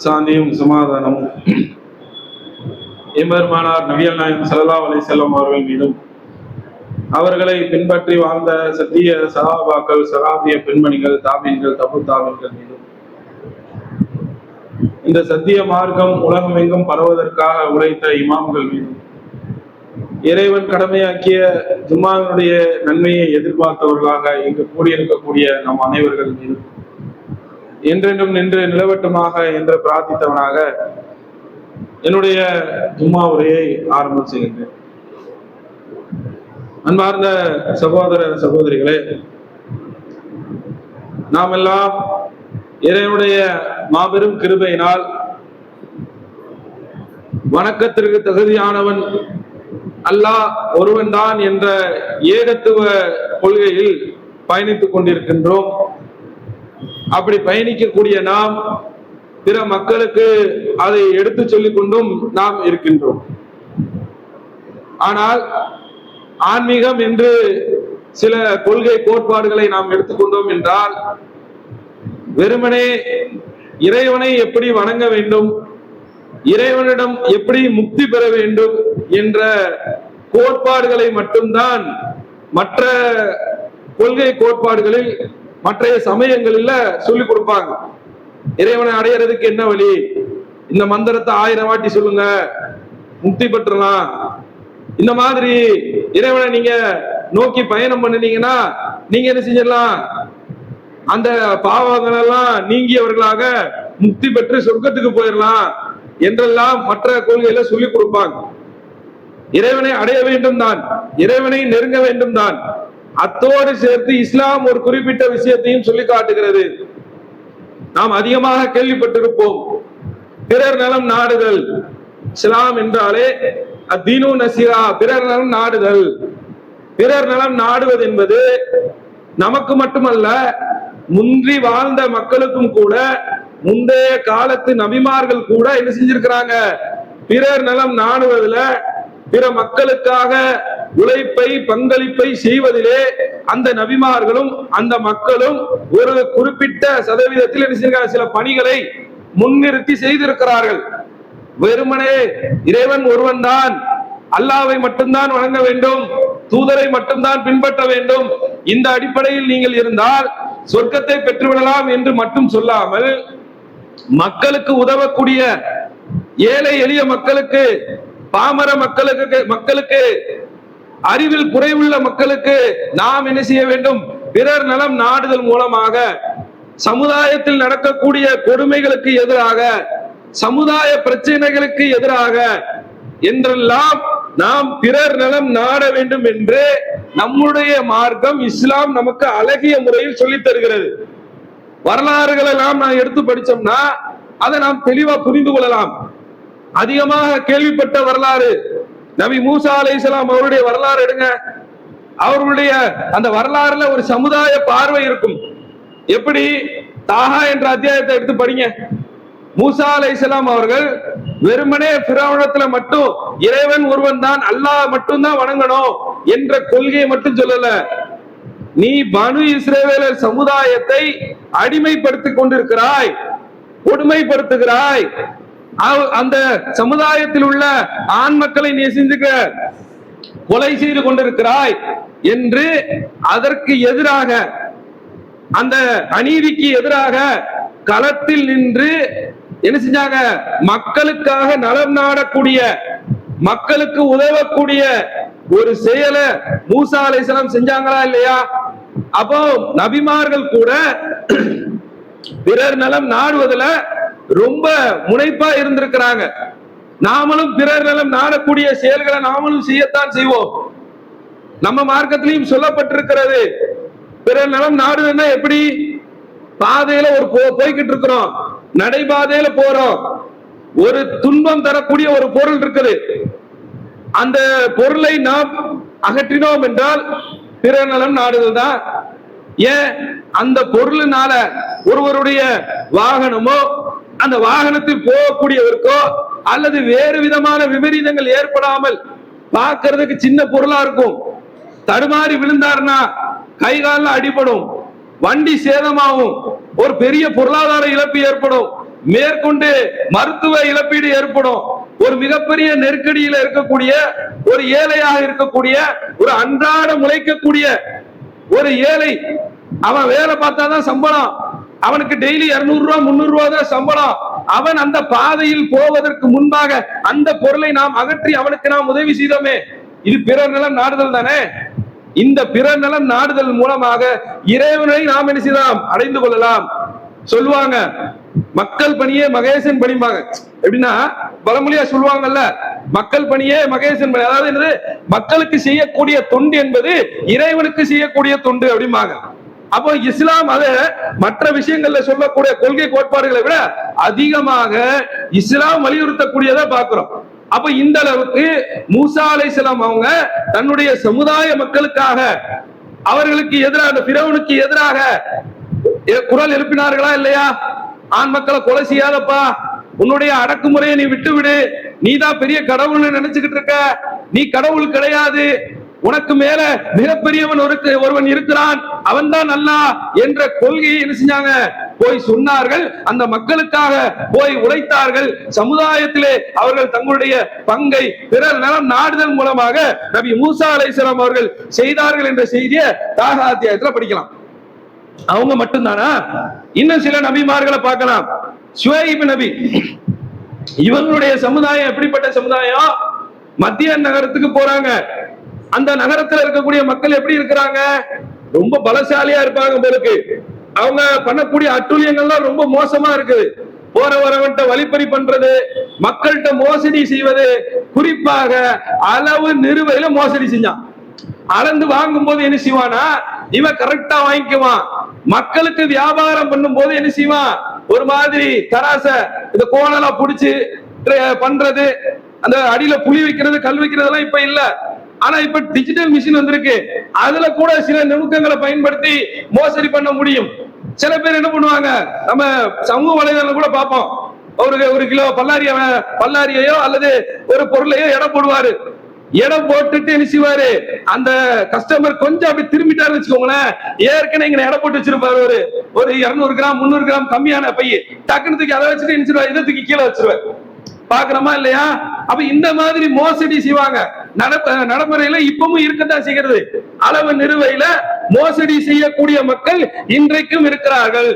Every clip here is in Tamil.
சாந்தியும் சமாதானமும் எம்பெருமானார் நபிகள் நாயகம் ஸல்லல்லாஹு அலைஹி வஸல்லம் அவர்கள் மீதும் அவர்களை பின்பற்றி வாழ்ந்த சத்திய சஹாபாக்கள், சஹாபிய பெண்மணிகள், தாபீன்கள், தபு தாபீன்கள் மீதும் இந்த சத்திய மார்க்கம் உலகம் எங்கும் பரவுவதற்காக உழைத்த இமாம்கள் மீதும் இறைவன் கடமையாக்கிய ஜும்மாவினுடைய நன்மையை எதிர்பார்த்தவர்களாக இங்கு கூடியிருக்கக்கூடிய நம் அனைவர்கள் மீதும் என்றென்றும் நின்று நிலவட்டுமாக என்று பிரார்த்தித்தவனாக என்னுடைய ஜும்மா உரையை ஆரம்பம் செய்கின்றேன். அன்பார்ந்த சகோதர சகோதரிகளே, நாம் எல்லாம் இறைவனுடைய மாபெரும் கிருபையினால் வணக்கத்திற்கு தகுதியானவன் அல்லாஹ் ஒருவன் தான் என்ற ஏகத்துவ கொள்கையில் பயணித்துக் கொண்டிருக்கின்றோம். அப்படி பயணிக்கக்கூடிய நாம் பிற மக்களுக்கு அதை எடுத்து சொல்லிக் கொண்டும் நாம் இருக்கின்றோம். ஆனால் ஆன்மீகம் என்று சில கொள்கை கோட்பாடுகளை நாம் எடுத்துக்கொண்டோம் என்றால் வெறுமனே இறைவனை எப்படி வணங்க வேண்டும், இறைவனிடம் எப்படி முக்தி பெற வேண்டும் என்ற கோட்பாடுகளை மட்டும்தான் மற்ற கொள்கை கோட்பாடுகளில் மற்றைய சமயங்களில் சொல்லிக் கொடுப்பாங்க. இறைவனை அடையிறதுக்கு என்ன வழி, இந்த மந்திரத்தை 1000 வாட்டி சொல்லுங்க முக்தி பெற்றலாம், இந்த மாதிரி இறைவனை நீங்க நோக்கி பயணம் பண்ணினீங்கன்னா நீங்க என்ன செஞ்சிடலாம், அந்த பாவங்கள் எல்லாம் நீங்கியவர்களாக முக்தி பெற்று சொர்க்கத்துக்கு போயிடலாம் என்றெல்லாம் மற்ற கொள்கையில சொல்லிக் கொடுப்பாங்க. இறைவனை அடைய வேண்டும் தான், இறைவனை நெருங்க வேண்டும் தான். அத்தோடு சேர்த்து இஸ்லாம் ஒரு குறிப்பிட்ட விஷயத்தையும் சொல்லி காட்டுகிறது. நாம் அதிகமாக கேள்விப்பட்டிருப்போம், பிறர் நலம் நாடுதல். இஸ்லாம் என்றாலே அத்தீனு நசீரா, பிறர் நலம் நாடுதல். பிறர் நலம் நாடுவது என்பது நமக்கு மட்டுமல்ல, முன்றி வாழ்ந்த மக்களுக்கும் கூட, முந்தைய காலத்து நபிமார்கள் கூட என்ன செஞ்சிருக்கிறாங்க, பிறர் நலம் நாடுவதில், பிற மக்களுக்காக உழைப்பை பங்களிப்பை செய்வதிலே அந்த நபிமார்களும் அந்த மக்களும் ஒரு குறிப்பிட்ட சதவீதத்தில் என்ன செய்ய சில பணிகளை முன்னிறுத்தி செய்திருக்கிறார்கள். வெறுமனே இறைவன் ஒருவன் தான், அல்லாஹ்வை மட்டும்தான் வணங்க வேண்டும், தூதரை மட்டும்தான் பின்பற்ற வேண்டும், இந்த அடிப்படையில் நீங்கள் இருந்தால் சொர்க்கத்தை பெற்றுவிடலாம் என்று மட்டும் சொல்லாமல், மக்களுக்கு உதவக்கூடிய ஏழை எளிய மக்களுக்கு, பாமர மக்களுக்கு அறிவில் குறைவுள்ள மக்களுக்கு நாம் என்ன செய்ய வேண்டும், பிறர் நலம் நாடுதல் மூலமாக சமுதாயத்தில் நடக்கக்கூடிய கொடுமைகளுக்கு எதிராக, சமுதாய பிரச்சனைகளுக்கு எதிராக என்றெல்லாம் நாம் பிறர் நலம் நாட வேண்டும் என்று நம்முடைய மார்க்கம் இஸ்லாம் நமக்கு அழகிய முறையில் சொல்லித் தருகிறது. வரலாறுகளை எல்லாம் நான் எடுத்து படிச்சோம்னா அதை நாம் தெளிவா புரிந்து கொள்ளலாம். அதிகமாக கேள்விப்பட்ட வரலாறு நபி மூசா அலைஹிஸ்ஸலாம் அவருடைய வரலாறு எடுங்க. அவர்களுடைய அந்த வரலாறுல ஒரு சமுதாய பார்வை இருக்கும். எப்படி, தாஹா என்ற அத்தியாயத்தை எடுத்து படிங்க. மூசா அலைஹிஸ்ஸலாம் அவர்கள் வெறுமனே ஃபிரௌனத்துல மட்டும் இறைவன் ஒருவன் தான், அல்லாஹ் மட்டும்தான் வணங்கணும் என்ற கொள்கையை மட்டும் சொல்லல, நீ பனு இஸ்ரவேலர் சமுதாயத்தை அடிமைப்படுத்திக் கொண்டிருக்கிறாய், கொடுமைப்படுத்துகிறாய், அந்த சமுதாயத்தில் உள்ள ஆண் மக்களை நீ செஞ்சுக்க கொலை செய்து கொண்டிருக்கிறாய் என்று அதற்கு எதிராக, அந்த அநீதிக்கு எதிராக களத்தில் நின்று என்ன செஞ்சாங்க, மக்களுக்காக நலம் நாடக்கூடிய, மக்களுக்கு உதவக்கூடிய ஒரு செயலை மூசா அலைஹிஸ்ஸலாம் செஞ்சாங்களா இல்லையா? அப்போ நபிமார்கள் கூட பிறர் நலம் நாடுவதில் ரொம்ப முனைப்பா இருந்திருக்கிறாங்க. நாமளும் பிறர் நலம் நாடக்கூடிய செயல்களை நாமளும் செய்யத்தான் செய்வோம். நம்ம மார்க்கத்திலையும் சொல்லப்பட்டிருக்கிறது, பிறர் நலம் நாடுதுன்னா எப்படி, பாதையில ஒரு போய்கிட்டு இருக்கிறோம், நடைபாதையில போறோம், ஒரு துன்பம் தரக்கூடிய ஒரு பொருள் இருக்குது, அந்த பொருளை நாம் அகற்றினோம் என்றால் பிறர் நலம் நாடுதல் தான். ஏன், அந்த பொருளினால ஒருவருடைய வாகனமோ அந்த வாகனத்தில் போகக்கூடியவருக்கோ அல்லது வேறு விதமான விபரீதங்கள் ஏற்படாமல் பார்க்கிறதுக்கு சின்ன பொருளா இருக்கும், தடுமாறி விழுந்தாருன்னா கை காலில் அடிபடும், வண்டி சேதமாகும், ஒரு பெரிய பொருளாதார இழப்பு ஏற்படும். மேற்கொண்டு மருத்துவ இழப்பீடு ஏற்படும். ஒரு மிகப்பெரிய நெருக்கடியில இருக்கக்கூடிய ஒரு ஏழையாக இருக்கக்கூடிய ஒரு அன்றாட முளைக்கக்கூடிய ஒரு ஏழை, அவன் வேலை பார்த்தாதான் சம்பளம், அவனுக்கு டெய்லி 200 ரூபாய் 300 ரூபாய் தான் சம்பளம். அவன் அந்த பாதையில் போவதற்கு முன்பாக அந்த பொருளை நாம் அகற்றி அவனுக்கு நாம் உதவி செய்தோமே, இது பிறர் நலம் நாடுதல் தானே. இந்த பிறர் நலம் நாடுதல் மூலமாக இறைவனை நாம் என்ன செய்யலாம், அடைந்து கொள்ளலாம். சொல்லுவாங்க மக்கள் பணியே மகேசன் பணிப்பாங்க. எப்படின்னா பழமொழியா சொல்லுவாங்கல்ல, மக்கள் பணியே மகேசன் பணி. அதாவது என்னது, மக்களுக்கு செய்யக்கூடிய தொண்டு என்பது இறைவனுக்கு செய்யக்கூடிய தொண்டு அப்படிம்பாங்க. அப்போ இஸ்லாம் அத மற்ற விஷயங்கள்ல சொல்லக்கூடிய கொள்கை கோட்பாடுகளை விட அதிகமாக இஸ்லாம் வலியுறுத்தக்கூடியதை பார்க்கிறோம். அப்ப இந்த அளவுக்கு மூசா அலைஹிஸ்ஸலாம் அவங்க தன்னுடைய சமுதாய மக்களுக்காக அவர்களுக்கு எதிராக, பிறவனுக்கு எதிராக குரல் எழுப்பினார்களா இல்லையா? ஆண் மக்களை கொலை செய்யாதப்பா, உன்னுடைய அடக்குமுறையை நீ விட்டு விடு, நீ தான் பெரிய கடவுள்னு நினைச்சுக்கிட்டு இருக்க, நீ கடவுள் கிடையாது, உனக்கு மேல மிகப்பெரியவன் ஒருவன் இருக்கிறான், அவன் தான் அல்லாஹ் என்ற கொள்கையை என்ன செஞ்சாங்க, போய் சொன்னார்கள். அந்த மக்களுக்காக போய் உழைத்தார்கள். சமுதாயத்திலே அவர்கள் தங்களுடைய பங்கை பிறர் நலம் நாடுதல் மூலமாக நபி மூசா அலைஹிஸ்ஸலாம் அவர்கள் செய்தார்கள் என்ற செய்தியை தாக அத்தியாயத்துல படிக்கலாம். அவங்க மட்டும்தானா? இன்னும் சில நபிமார்களை பார்க்கலாம். ஷுவைப் நபி, இவங்களுடைய சமுதாயம் எப்படிப்பட்ட சமுதாயம்? மத்திய நகரத்துக்கு போறாங்க. அந்த நகரத்துல இருக்கக்கூடிய மக்கள் எப்படி இருக்கிறாங்க? ரொம்ப பலசாலியா இருப்பாங்க போலுக்கு. அவங்க பண்ணக்கூடிய அட்டுழியங்கள்லாம் ரொம்ப மோசமா இருக்குது. போற வரவன்ட்ட வழிப்பறி பண்றது, மக்கள்கிட்ட மோசடி செய்வது, குறிப்பாக அளவு நிறுவையில மோசடி செஞ்சான். அளந்து வாங்கும் போது என்ன செய்வானா, இவன் கரெக்டா வாங்கிக்குவான். மக்களுக்கு வியாபாரம் பண்ணும் போது என்ன செய்வான், ஒரு மாதிரி தராச இந்த கோணலா புடிச்சு பண்றது, அந்த அடியில புளி வைக்கிறது கல் வைக்கிறதெல்லாம் இப்ப இல்ல. ஆனா இப்ப டிஜிட்டல் மிஷின் வந்திருக்கு, அதுல கூட சில நுணுக்கங்களை பயன்படுத்தி மோசடி பண்ண முடியும். சில பேர் என்ன பண்ணுவாங்க, நம்ம சமூக வலைதளம் கூட பார்ப்போம், ஒரு கிலோ பல்லாரியையோ அல்லது ஒரு பொருளையோ எடை போடுவாரு. இடம் போட்டுட்டு என்ன செய்வாரு, அந்த கஸ்டமர் கொஞ்சம் அப்படி திரும்பிட்டாருன்னு வச்சுக்கோங்களேன், ஏற்கனவே இங்க இடம் போட்டு வச்சிருப்பாரு ஒரு 200 கிராம் 300 கிராம் கம்மியான பைய, டக்குனு தூக்கி அதை வச்சுட்டு என்ன இதை தூக்கி கீழே வச்சிருவாரு. பாக்குறோமா இல்லையா? அப்ப இந்த மாதிரி மோசடி செய்வாங்க. நடைமுறையில இப்பவும் இருக்கத்தான் செய்கிறது. அளவு நிறுவையில மோசடி செய்யக்கூடிய மக்கள் இன்றைக்கும் இருக்கிறார்கள்.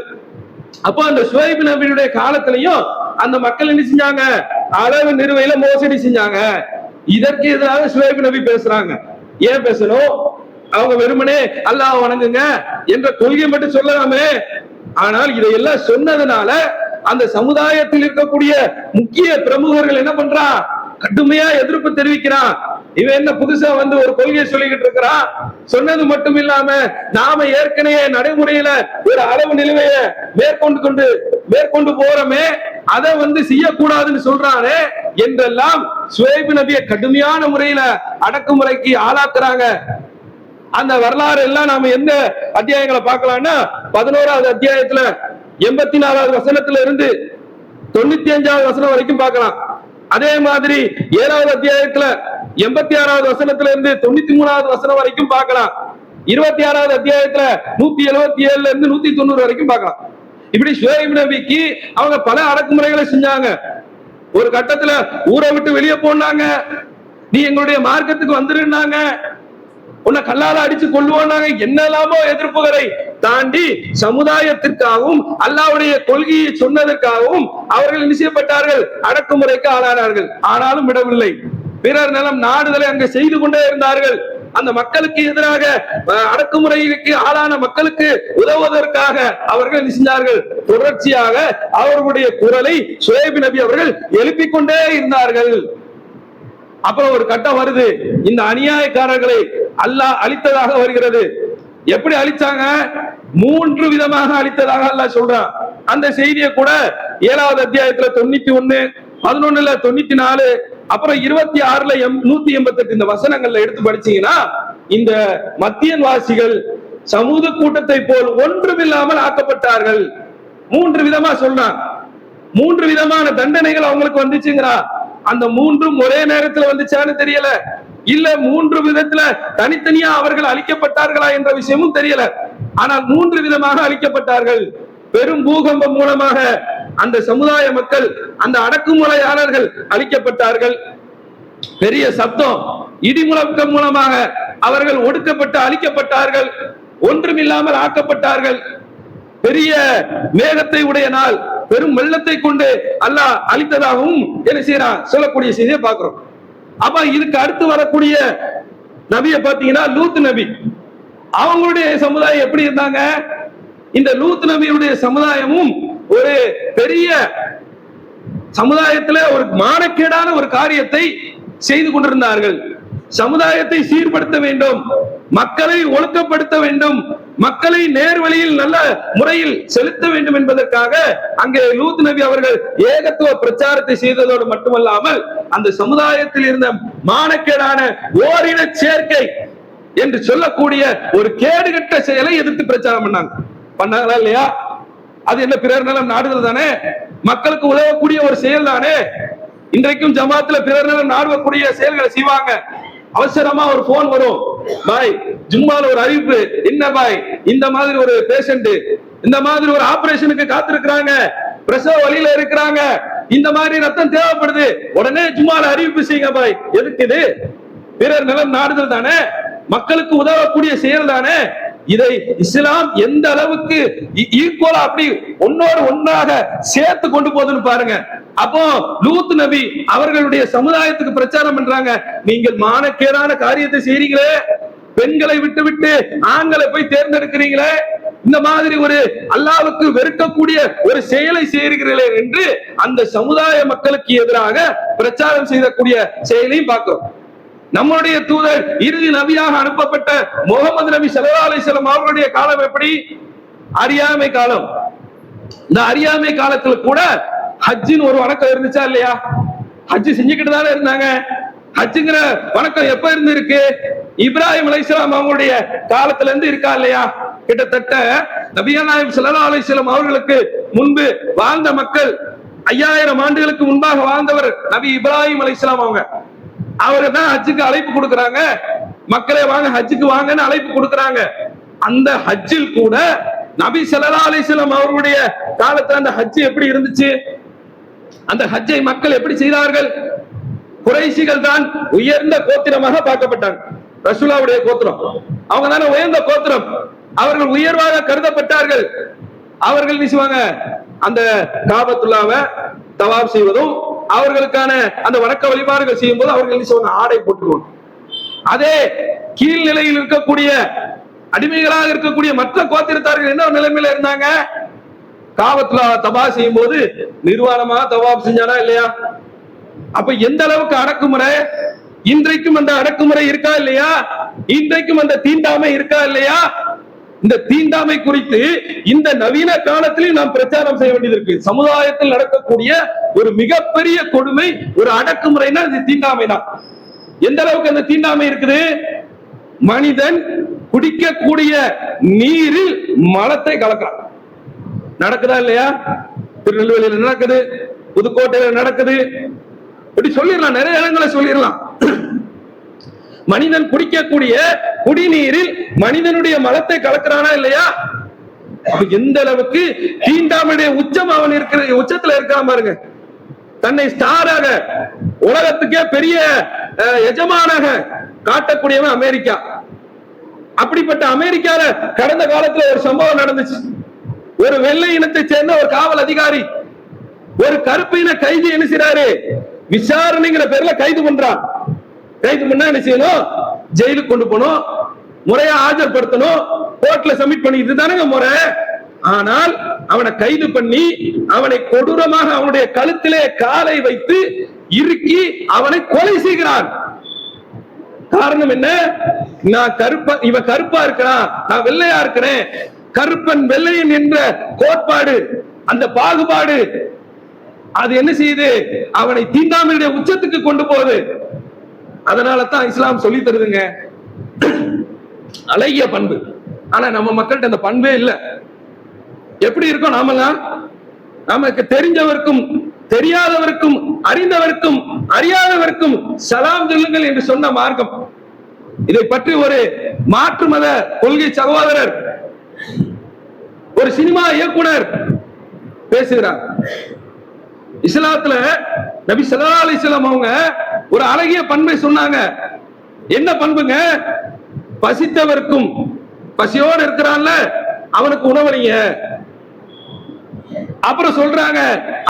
அப்போ அந்த ஷுவைப் நபியுடைய காலத்திலையும் அந்த மக்கள் என்ன செஞ்சாங்க, அளவு நிறுவையில மோசடி செஞ்சாங்க. இதற்கு எதிராக ஷுவைப் நபி பேசுறாங்க. ஏன் பேசணும்? அவங்க வெறுமனே அல்லாஹ் வணங்குங்க என்ற கொள்கை மட்டும் சொல்லலாமே. ஆனால் இதையெல்லாம் சொன்னதுனால அந்த சமுதாயத்தில் இருக்கக்கூடிய முக்கிய பிரமுகர்கள் என்ன பண்றான், கடுமையா எதிர்ப்பு தெரிவிக்கிறான். இவன் என்ன புதுசா வந்து ஒரு கொள்கையை சொல்லிக்கிட்டு இருக்கிறான். சொன்னது மட்டும் இல்லாம நாம ஏற்கனவே நடைமுறையில ஒரு அளவு நிலுவையை மேற்கொண்டு போறோமே, அதை வந்து செய்யக்கூடாதுன்னு சொல்றானே என்றெல்லாம் ஷுவைப் நபியை கடுமையான முறையில அடக்குமுறைக்கு ஆளாக்குறாங்க. அந்த வரலாறு எல்லாம் நாம எந்த அத்தியாயங்களை பார்க்கலாம்னா 11வது அத்தியாயத்துல 84வது வசனத்துல இருந்து 95வது வசனம் வரைக்கும் பார்க்கலாம். அதே மாதிரி 7வது அத்தியாயத்துல 86வது வசனத்துல இருந்து 93வது வசனம் வரைக்கும் பார்க்கலாம். 26வது அத்தியாயத்துல 177ல இருந்து 190 வரைக்கும் பார்க்கலாம். இப்படி ஷுவைப் நபிக்கு அவங்க பல அடக்குமுறைகளை செஞ்சாங்க. ஒரு கட்டத்துல ஊரை விட்டு வெளியே போனாங்க, நீ எங்களுடைய மார்க்கத்துக்கு வந்துருந்தாங்க, உன்னை கல்லால அடிச்சு கொள்ளுவாங்க. என்னெல்லாமோ எதிர்ப்புகளை தாண்டி சமுதாயத்திற்காகவும் அல்லாஹ்வுடைய கொள்கையை சொன்னதற்காகவும் அவர்கள் நிச்சயப்பட்டார்கள், அடக்குமுறைக்கு ஆளானார்கள். ஆனாலும் விடவில்லை. பிறர் நலம் நாடுதலை அங்க செய்து கொண்டே இருந்தார்கள். அந்த மக்களுக்கு எதிராக அடக்குமுறைக்கு ஆளான மக்களுக்கு உதவுவதற்காக அவர்கள் செஞ்சார்கள். தொடர்ச்சியாக அவர்களுடைய குரலை ஷுவைப் நபி அவர்கள் எழுப்பிக் கொண்டே இருந்தார்கள். அப்புறம் ஒரு கட்டம் வருது, இந்த அநியாயக்காரர்களை அல்லாஹ் அழித்ததாக வருகிறது. எப்படி அழிச்சாங்க? 3 விதமாக அழித்ததாக அல்லாஹ் சொல்றான். அந்த செய்தியை கூட 7வது அத்தியாயத்துல 91, 11ல 94, அப்புறம் 26ல 188 இந்த வசனங்கள்ல எடுத்து படிச்சீங்கன்னா இந்த மத்தியன் வாசிகள் சமூக கூட்டத்தை போல் ஒன்றுமில்லாமல் ஆக்கப்பட்டார்கள். 3 விதமா சொல்றான். 3 விதமான தண்டனைகள் அவங்களுக்கு வந்துச்சுங்கிறா. அந்த 3ம் ஒரே நேரத்துல வந்துச்சான்னு தெரியல, இல்ல 3 விதத்துல தனித்தனியா அவர்கள் அழிக்கப்பட்டார்களா என்ற விஷயமும் தெரியல. ஆனால் 3 விதமாக அழிக்கப்பட்டார்கள். பெரும் பூகம்பம் மூலமாக அந்த சமுதாய மக்கள், அந்த அடக்குமுறையாளர்கள் அழிக்கப்பட்டார்கள். பெரிய சப்தம், இடிமுழக்கம் மூலமாக அவர்கள் ஒடுக்கப்பட்டு அழிக்கப்பட்டார்கள், ஒன்றுமில்லாமல் ஆக்கப்பட்டார்கள். பெரிய மேகத்தை உடைய நாள், பெரும் வெள்ளத்தை கொண்டு அல்லாஹ் அழித்ததாகவும் என்ன செய்யறான் சொல்லக்கூடிய செய்தியை பார்க்கிறோம். அப்ப இதுக்கு அடுத்து வரக்கூடிய நபியை பாத்தீங்கன்னா லூத் நபி. அவங்களுடைய சமுதாயம் எப்படி இருந்தாங்க? இந்த லூத் நபியுடைய சமுதாயமும் ஒரு பெரிய சமுதாயத்துல ஒரு மானக்கேடான ஒரு காரியத்தை செய்து கொண்டிருந்தார்கள். சமுதாயத்தை சீர்படுத்த வேண்டும், மக்களை ஒழுக்கப்படுத்த வேண்டும், மக்களை நேர்வழியில் நல்ல முறையில் செலுத்த வேண்டும் என்பதற்காக அங்கே லூத் நபி அவர்கள் ஏகத்துவ பிரச்சாரத்தை செய்ததோடு மட்டுமல்லாமல் அந்த சமுதாயத்தில் இருந்த மானக்கேடான ஓரின சேர்க்கை என்று சொல்லக்கூடிய ஒரு கேடுகட்ட செயலை எதிர்த்து பிரச்சாரம் பண்ணாங்களா இல்லையா? அது என்ன, பிறர் நலம் நாடுதல் தானே, மக்களுக்கு உதவக்கூடிய ஒரு செயல் தானே. இன்றைக்கும் ஜமாத்துல பிறர் நலம் நாடக்கூடிய செயல்களை செய்வாங்க. அவசரமா ஒரு போன் வரும், பாய் ஜும்மால ஒரு அறிவிப்பு, என்ன பாய் இந்த மாதிரி ஒரு பேஷண்ட் இந்த மாதிரி ஒரு ஆபரேஷனுக்கு காத்திருக்கிறாங்க, பிரசவ வழியில இருக்கிறாங்க, இந்த மாதிரி ரத்தம் தேவைப்படுது, உடனே ஜும்மால அறிவிப்பு செய்யுங்க பாய். எதுக்கு இது? பிறர் நலம் நாடுதல் தானே, மக்களுக்கு உதவக்கூடிய செயல் தானே. இதை இஸ்லாம் எந்த அளவுக்கு ஈக்குவலா அப்படி ஒன்னோடு ஒன்றாக சேர்த்து கொண்டு போகுதுன்னு பாருங்க. அப்போ லூத் நபி அவர்களுடைய சமுதாயத்துக்கு பிரச்சாரம் பண்றாங்க, நீங்கள் மானக்கேடான காரியத்தை செய்றீங்களே, பெண்களை விட்டு விட்டு ஆண்களை போய் தேர்ந்தெடுக்கிறீங்களே, இந்த மாதிரி ஒரு அல்லாஹ்வுக்கு வெறுக்கக்கூடிய ஒரு செயலை செய்கிறீர்களே என்று அந்த சமுதாய மக்களுக்கு எதிராக பிரச்சாரம் செய்யக்கூடிய செயலையும் பார்க்கிறோம். நம்முடைய தூதர் இறுதி நபியாக அனுப்பப்பட்ட முகமது நபி ஸல்லல்லாஹு அலைஹி வஸல்லம் அவர்களுடைய காலம் எப்படி? அறியாமை காலம். இந்த அறியாமை காலத்துல கூட ஹஜ்ஜின் ஒரு வணக்கம் இருந்துச்சா இல்லையா? ஹஜ்ஜி செஞ்சுக்கிட்டு தானே இருந்தாங்க. ஹஜ்ஜுங்கிற வணக்கம் எப்ப இருந்து இருக்கு? இப்ராஹிம் அலைஹிஸ்ஸலாம் அவங்களுடைய காலத்துல இருந்து இருக்கா இல்லையா? கிட்டத்தட்ட நபிகள் நாயகம் ஸல்லல்லாஹு அலைஹி வஸல்லம் அவர்களுக்கு முன்பு வாழ்ந்த மக்கள், 5000 ஆண்டுகளுக்கு முன்பாக வாழ்ந்தவர் நபி இப்ராஹிம் அலைஹிஸ்ஸலாம். அவரு தான் ஹஜ்ஜுக்கு அழைப்பு கொடுக்கறாங்க, மக்களே வாங்க ஹஜ்ஜுக்கு வாங்கன்னு அழைப்பு கொடுக்கறாங்க. அந்த ஹஜ்ஜில் கூட நபி ஸல்லல்லாஹு அலைஹி வஸல்லம் அவர்களுடைய காலத்துல அந்த ஹஜ் எப்படி இருந்துச்சு? அந்த ஹஜ்ஜை மக்கள் எப்படி செய்தார்கள்? குறைஷிகள் தான் உயர்ந்த கோத்திரமாக பார்க்கப்பட்டாங்க. ரசூலுல்லாஹ்வுடைய கோத்திரம் அவங்க தானே உயர்ந்த கோத்திரம், அவர்கள் உயர்வாக கருதப்பட்டார்கள். அவர்கள் நினைச்சுவாங்க அந்த காபத்துல்லாவை தவாப் செய்வதும் அவர்களுக்கான அந்த வணக்க வழிபாடுகள் செய்யும் போது அவர்கள் ஆடை போட்டுருவாங்க. அதே கீழ்நிலையில் இருக்கக்கூடிய அடிமைகளாக இருக்கக்கூடிய மற்ற கோத்திரத்தார்கள் என்ன நிலைமையில இருந்தாங்க? காபத்துல்லா தவா செய்யும் போது நிர்வாணமாக தவாப் செஞ்சானா இல்லையா? அப்ப எந்த அளவுக்கு அடக்குமுறை? இன்றைக்கும் அந்த அடக்குமுறை இருக்கா இல்லையா? இன்றைக்கும் அந்த தீண்டாமை இருக்கா இல்லையா? இந்த தீண்டாமை குறித்து இந்த நவீன காலத்திலும் நாம் பிரச்சாரம் செய்ய வேண்டியது இருக்கு. சமுதாயத்தில் நடக்கக்கூடிய ஒரு மிகப்பெரிய கொடுமை, ஒரு அடக்குமுறைனா இது தீண்டாமை தான். எந்த அளவுக்கு அந்த தீண்டாமை இருக்குது? மனிதன் குடிக்கக்கூடிய நீரில் மலத்தை கலக்கிறான். நடக்குதா இல்லையா? திருநெல்வேலியில நடக்குது, புதுக்கோட்டையில நடக்குது, இப்படி சொல்லிடலாம், நிறைய இடங்களை சொல்லிடலாம். மனிதன் குடிக்கக்கூடிய குடிநீரில் மனிதனுடைய மலத்தை கலக்கிறானா இல்லையா? எந்த அளவுக்கு தீண்டாமையுடைய உச்சம் அவன் இருக்கிற உச்சத்துல இருக்கான் பாருங்க. தன்னை ஸ்டாராக, உலகத்துக்கே பெரிய எஜமானாக காட்டக்கூடியவன் அமெரிக்கா. அப்படிப்பட்ட அமெரிக்கால கடந்த காலத்துல ஒரு சம்பவம் நடந்துச்சு. ஒரு வெள்ளை இனத்தை சேர்ந்த ஒரு காவல் அதிகாரி ஒரு கருப்பு இன கைதி என்ன செய்றாரு, விசாரணைங்கிற பேர்ல கைது பண்றான். கைது பண்ணா என்ன செய்யணும்? ஜெயிலுக்கு கொண்டு போகணும், முறையா ஆஜர்படுத்தணும், கோர்ட்ல சப்மிட் பண்ணிட்டு தானே முறை. ஆனால் அவனை கைது பண்ணி அவனை கொடூரமாக அவனுடைய கழுத்திலே காலை வைத்து இறுக்கி அவனை கொலை செய்கிறான். காரணம் என்ன? நான் கருப்பா, இவன் கருப்பா இருக்கிறான், நான் வெள்ளையா இருக்கிறேன். கருப்பன் வெள்ளையன் என்ற கோட்பாடு, அந்த பாகுபாடு அது என்ன செய்யுது? அவனை தீண்டாமையுடைய உச்சத்துக்கு கொண்டு போகுது. அதனால தான் இஸ்லாம் சொல்லி தருதுங்க அழகிய பண்பு. ஆனா நம்ம மக்கள்கிட்ட அந்த பண்பே இல்லை. எப்படி இருக்கோம் நாமெல்லாம்? நமக்கு தெரிஞ்சவருக்கும் தெரியாதவருக்கும் அறிந்தவருக்கும் அறியாதவருக்கும் சலாம் சொல்லுங்கள் என்று சொன்ன மார்க்கம். இதை பற்றி ஒரு மாற்று மத கொள்கை சகோதரர், ஒரு சினிமா இயக்குனர் பேசுகிறார். இஸ்லாத்துல நபி ஸல்லல்லாஹு அலைஹி வஸல்லம் அவங்க ஒரு அழகிய பண்பை சொன்னாங்க. என்ன பண்புங்க? பசித்தவர்க்கும், பசியோடு இருக்கிறான்ல அவனுக்கு உணவளிங்க. அப்புறம் சொல்றாங்க,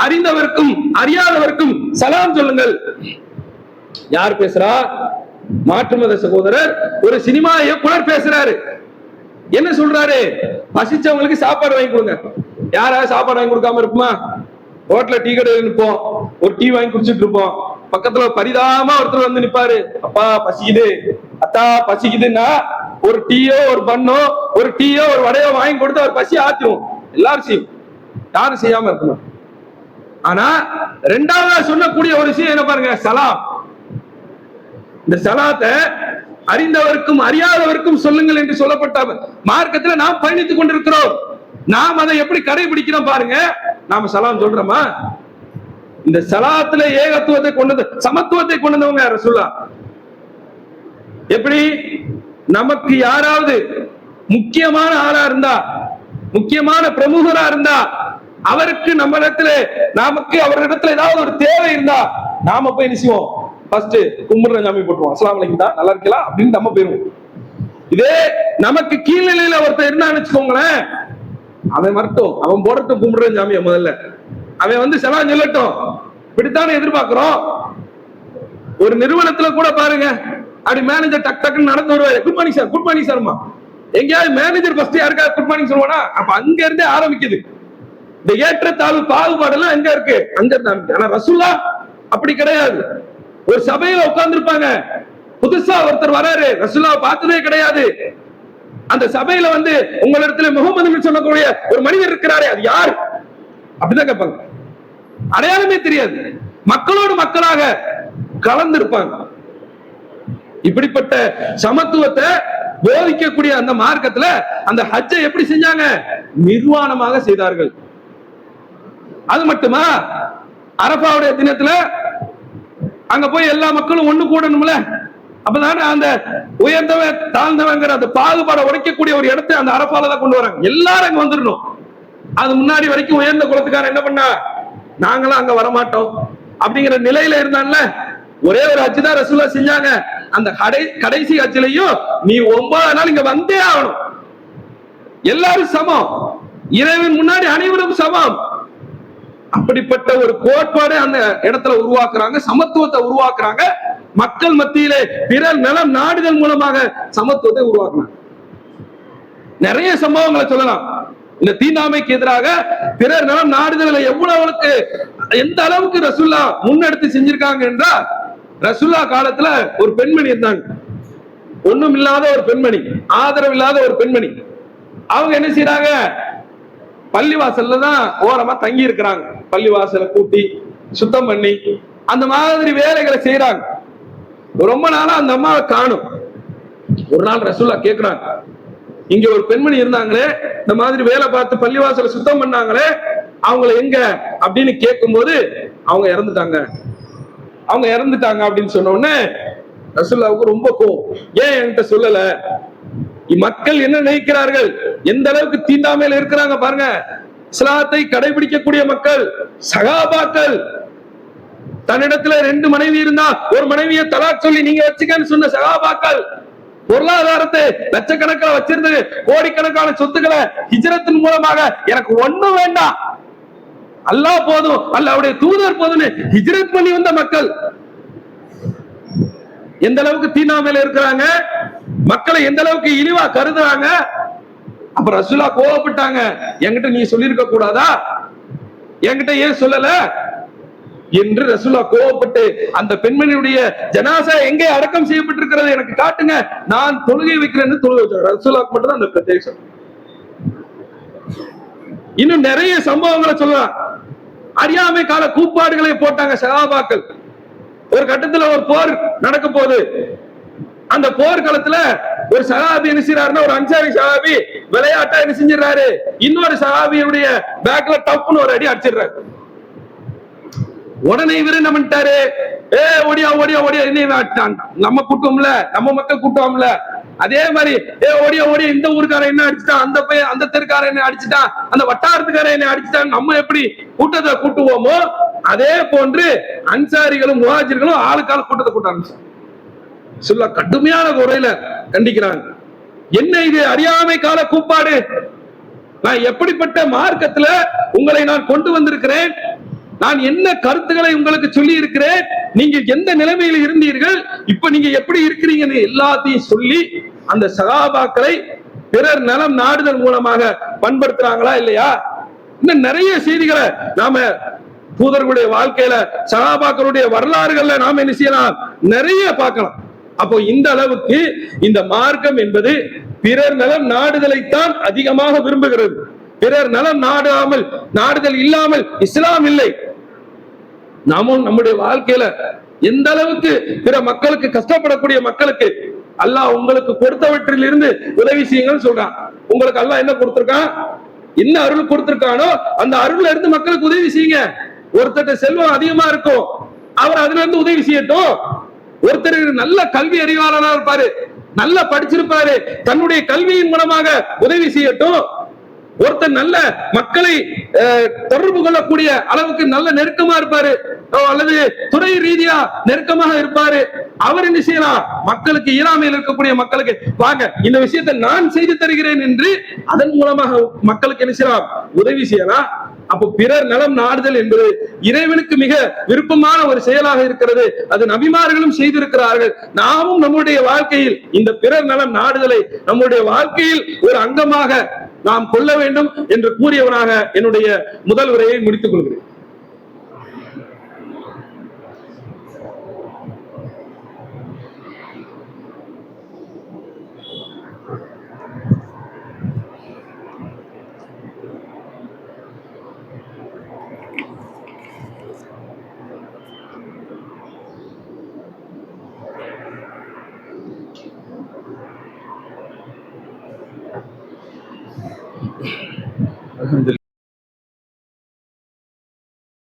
அறிந்தவர்க்கும் அறியாதவர்க்கும் சலாம் சொல்லுங்கள். யார் பேசுறா? மாற்று மத சகோதரர் ஒரு சினிமா இயக்குனர் பேசுறாரு. என்ன சொல்றாரு? பசிச்சவங்களுக்கு சாப்பாடு வாங்கி கொடுங்க. யாராவது சாப்பாடு வாங்கி கொடுக்காம இருக்குமா? ஹோட்டல்ல டீ கடை நிற்போம், ஒரு டீ வாங்கி குடிச்சிட்டு இருப்போம், பக்கத்துல பரிதாபமா ஒருத்தர் வந்து நிப்பாரு, அப்பா பசிக்குது, அத்தா பசிக்குதுன்னா ஒரு டீயோ ஒரு பண்ணோ ஒரு டீயோ ஒரு வடையோ வாங்கி கொடுத்து அவர் பசி ஆத்திரும். எல்லாரும் செய்யும், யாரும் செய்யாம இருக்கணும். ஆனா ரெண்டாவது சொல்லக்கூடிய ஒரு விஷயம் என்ன பாருங்க, சலாம். இந்த சலாத்தை அறிந்தவருக்கும் அறியாதவருக்கும் சொல்லுங்கள் என்று சொல்லப்பட்ட மார்க்கத்தில் நாம் பயணித்துக் கொண்டிருக்கிறோம். நாம் அதை எப்படி கடைபிடிக்கிறோம் பாருங்க. நாம சலாம் சொல்றோமா? இந்த சலாத்துல ஏகத்துவத்தை கொண்டு சமத்துவத்தை கொண்டு வந்தவங்க ரசூலுல்லாஹ். எப்படி? நமக்கு யாராவது முக்கியமான ஆளா இருந்தா, முக்கியமான பிரமுகரா இருந்தா, அவருக்கு நம்ம இடத்துல நமக்கு அவரிடத்துல ஏதாவது ஒரு தேவை இருந்தா நாம போய் நிச்சயம் ஃபர்ஸ்ட் கும்பிடுற ஜாமி போட்டுருவோம், அஸ்ஸலாமு அலைக்கும் தான், நல்லா இருக்கலாம் அப்படின்னு நம்ம போயிருவோம். இதே நமக்கு கீழ்நிலையில ஒருத்தர் இருந்தான்னு வச்சுக்கோங்களேன், அவன் வரட்டும், அவன் போடட்டும் கும்பிடுற ஜாமிய, முதல்ல அவன் வந்து சலாம் சொல்லட்டும், இப்படித்தானே எதிர்பார்க்கிறோம். ஒரு நிறுவனத்துல கூட பாருங்க, அப்படி மேனேஜர் டக் டக்குன்னு நடந்து வருவாரு, good morning sir, good morning சார்மா. எங்கேயாவது மேனேஜர் ஃபர்ஸ்ட் யாருக்காவது குட் மார்னிங் சொல்லுவானா? அப்ப அங்க இருந்தே ஆரம்பிக்குது. இந்த ஏற்றத்தாழ்வு பாகுபாடு எல்லாம் எங்க இருக்கு? அங்க இருந்து. ஆனா ரசூலுல்லாஹ் அப்படி கிடையாது. ஒரு சபையில உட்கார்ந்து இருப்பாங்க, புதுசா ஒருத்தர் வராரு, ரசூலுல்லாஹ் பார்த்ததே கிடையாது. அந்த சபையில வந்து உங்களிடத்துல முகமது சொல்லக்கூடிய ஒரு மனிதர் இருக்கிறாரே, அது யார் அப்படிதான் கேட்பாங்க. அடையாளமே தெரியாது. மக்களோடு மக்களாக கலந்து இருப்பாங்க. இப்படிப்பட்ட சமத்துவத்தை போதிக்கக்கூடிய அந்த மார்க்கத்துல அந்த ஹஜ்ஜை எப்படி செஞ்சாங்க? நிர்வாணமாக செய்தார்கள். அது மட்டுமா? அரபாவுடைய தினத்துல அங்க போய் எல்லா மக்களும் ஒண்ணு கூடணும்ல, அப்பதானே அந்த உயர்ந்தவன் தாழ்ந்தவங்கிற அந்த பாகுபாடை உடைக்கக்கூடிய ஒரு இடத்தை அந்த அரபால தான் கொண்டு வராங்க. எல்லாரும் அங்க வந்துடணும். அது முன்னாடி வரைக்கும் உயர்ந்த குலத்துக்காரன் என்ன பண்ணா, நாங்களும் அங்க வரமாட்டோம் அப்படிங்கிற நிலையில இருந்தான்ல. ஒரே ஒரு ஹஜ் தான் ரசூலுல்லாஹ் செஞ்சாங்க. அந்த கடைசி ஹஜ்லயும் நீ 9 நாள் இங்க வந்தே ஆகணும். எல்லாரும் சமம், இறைவன் முன்னாடி அனைவரும் சமம். அப்படிப்பட்ட ஒரு கோட்பாடு அந்த இடத்துல உருவாக்குறாங்க, சமத்துவத்தை உருவாக்குறாங்க. மக்கள் மத்தியிலே பிறர் நலம் நாடுதல் மூலமாக சமத்துவத்தை உருவாக்குறாங்க. நிறைய சம்பவங்களை சொல்லலாம். இந்த தீண்டாமைக்கு எதிராக பிறர் நலம் நாடுதல் எவ்வளவுக்கு எந்த அளவுக்கு ரசூலுல்லாஹ் முன்னெடுத்து செஞ்சிருக்காங்க என்றால், ரசூலுல்லாஹ் காலத்துல ஒரு பெண்மணி இருந்தாங்க, ஒண்ணும் இல்லாத ஒரு பெண்மணி, ஆதரவு இல்லாத ஒரு பெண்மணி. அவங்க என்ன செய்யறாங்க? பள்ளிவாசல்ல தான் ஓரமா தங்கி இருக்கிறாங்க. பள்ளிவாசலை கூட்டி சுத்தம் பண்ணி அந்த மாதிரி வேலைகளை செய்யறாங்க. ரொம்ப நாளா அந்த அம்மாவை காணும். ஒரு நாள் ரசூலுல்லாஹ் கேட்கிறாங்க, இங்க ஒரு பெண்மணி இருந்தாங்களே, இந்த மாதிரி வேலை பார்த்து பள்ளிவாசலை சுத்தம் பண்ணாங்களே, அவங்கள எங்க அப்படின்னு கேட்கும் போது அவங்க இறந்துட்டாங்க, அவங்க இறந்துட்டாங்க அப்படின்னு சொன்ன உடனே ரசூலுல்லாஹ்வுக்கு ரொம்ப கோவம். ஏன் என்கிட்ட சொல்லல? மக்கள் என்ன நினைக்கிறார்கள், எந்த அளவுக்கு தீண்டாமையில இருக்கிறாங்க பாருங்க. இஸ்லாத்தை கடைபிடிக்கக்கூடிய மக்கள், சகாபாக்கள், தன்னிடத்துல 2 மனைவி இருந்தா ஒரு மனைவியை தலாக் சொல்லி நீங்க வச்சுக்கன்னு சொன்ன சகாபாக்கள், பொருளாதாரத்தை லட்சக்கணக்கில் வச்சிருந்து கோடிக்கணக்கான சொத்துக்களை ஹிஜ்ரத்தின் மூலமாக எனக்கு ஒண்ணும் வேண்டாம், அல்லாஹ் போதும், அல்லாஹ்வுடைய தூதர் போதும்னு ஹிஜ்ரத் பண்ணி வந்த மக்கள் எந்த அளவுக்கு தீண்டாமையில இருக்கிறாங்க, மக்களை எந்த அளவுக்கு இழிவா கருதுறாங்க. அப்ப ரசூலுல்லாஹ் கோவப்பட்டாங்க, என்கிட்ட நீ சொல்லியிருக்க கூடாதா, என்கிட்ட ஏன் சொல்லல என்று ரசூலுல்லாஹ் கோவப்பட்டு, அந்த பெண்மணியுடைய ஜனாசா எங்கே அடக்கம் செய்யப்பட்டிருக்கிறது எனக்கு காட்டுங்க, நான் தொழுகை வைக்கிறேன்னு தொழுகை வச்சாங்க. ரசூலுல்லாஹ் மட்டும் தான் அந்த பிரத்யேகம். இன்னும் நிறைய சம்பவங்களை சொல்லலாம். அறியாமை கால கூப்பாடுகளை போட்டாங்க சஹாபாக்கள். ஒரு கட்டத்துல ஒரு போர் நடக்க போகுது. அந்த போர்க்களத்துல ஒரு சஹாபி என்ன செய்யறாருன்னா, ஒரு அன்சாரி சஹாபி விளையாட்டா என்ன செஞ்சிடறாரு, இன்னொரு சஹாபியுடைய பேக்ல டப்புன்னு ஒரு அடி அடிச்சிடுறாரு. உடனே இவரு என்ன பண்ணிட்டாரு, ஓடியா ஓடியா ஓடியா, என்ன நம்ம கூட்டம்ல, நம்ம மக்கள் கூட்டம்ல, அதே மாதிரி ஓடிய ஓடிய இந்த ஊருக்காரன் என்ன அடிச்சுட்டான், அந்த பையன் அந்த தெருக்காரன் என்ன அடிச்சுட்டான், அந்த வட்டாரத்துக்காரன் என்ன அடிச்சுட்டான், நம்ம எப்படி கூட்டத்தை கூட்டுவோமோ அதே போன்று அன்சாரிகளும் முஹாஜிர்களும் ஆளுக்கால கூட்டத்தை கூட்ட ஆரம்பிச்சாங்க. சொல்ல கடுமையான முறையில கண்டிக்கிறாங்க. என்ன இது அறியாமை கால கூப்பாடு? நான் எப்படிப்பட்ட மார்க்கத்துல உங்களை நான் கொண்டு வந்திருக்கிறேன், நான் என்ன கருத்துக்களை உங்களுக்கு சொல்லி இருக்கிறேன், நீங்க எந்த நிலைமையில் இருந்தீர்கள், இப்ப நீங்க எப்படி இருக்கிறீங்கன்னு எல்லாத்தையும் சொல்லி அந்த சகாபாக்களை பிறர் நலம் நாடுதல் மூலமாக பண்படுத்துறாங்களா இல்லையா? இன்னும் நிறைய செய்திகளை நாம தூதர்களுடைய வாழ்க்கையில சகாபாக்களுடைய வரலாறுகள்ல நாம என்ன செய்யலாம், நிறைய பார்க்கலாம். அப்போ இந்த அளவுக்கு இந்த மார்க்கம் என்பது பிறர் நலம் நாடுதலைத்தான் அதிகமாக விரும்புகிறது. பிறர் நலம் நாடுதல் இல்லாமல் இஸ்லாம் இல்லை. நாமும் நம்முடைய வாழ்க்கையில எந்த அளவுக்கு பிற மக்களுக்கு, கஷ்டப்படக்கூடிய மக்களுக்கு அல்லாஹ் உங்களுக்கு கொடுத்தவற்றில் இருந்து உதவி செய்யுங்கன்னு சொல்றான். உங்களுக்கு அல்லாஹ் என்ன கொடுத்திருக்கான், என்ன அருள் கொடுத்திருக்கானோ அந்த அருள்ல இருந்து மக்களுக்கு உதவி செய்யுங்க. ஒருத்தர் செல்வம் அதிகமா இருக்கும், அவர் அதுல இருந்து உதவி செய்யட்டும். ஒருத்தர் நல்ல கல்வி அறிவாளனா இருப்பாரு, நல்லா படிச்சிருப்பாரு, தன்னுடைய கல்வியின் மூலமாக உதவி செய்யட்டும். ஒருத்தர் நல்ல மக்களை தொடர்பு கொள்ளக்கூடிய அளவுக்கு நல்ல நெருக்கமா இருப்பாரு, அல்லது துறை ரீதியா நெருக்கமாக இருப்பாரு, அவர் என்ன செய்யலாம், மக்களுக்கு இயலாமையில் இருக்கக்கூடிய மக்களுக்கு வாங்க இந்த விஷயத்தை நான் செய்து தருகிறேன் என்று அதன் மூலமாக மக்களுக்கு என்ன செய்யலாம், உதவி செய்யலாம். அப்போ பிறர் நலம் நாடுதல் என்பது இறைவனுக்கு மிக விருப்பமான ஒரு செயலாக இருக்கிறது. அது நபிமார்களும் செய்திருக்கிறார்கள். நாமும் நம்முடைய வாழ்க்கையில் இந்த பிறர் நலம் நாடுதலை நம்முடைய வாழ்க்கையில் ஒரு அங்கமாக நாம் கொள்ள வேண்டும் என்று கூறியவனாக என்னுடைய முதல் உரையை முடித்துக் கொள்கிறேன்.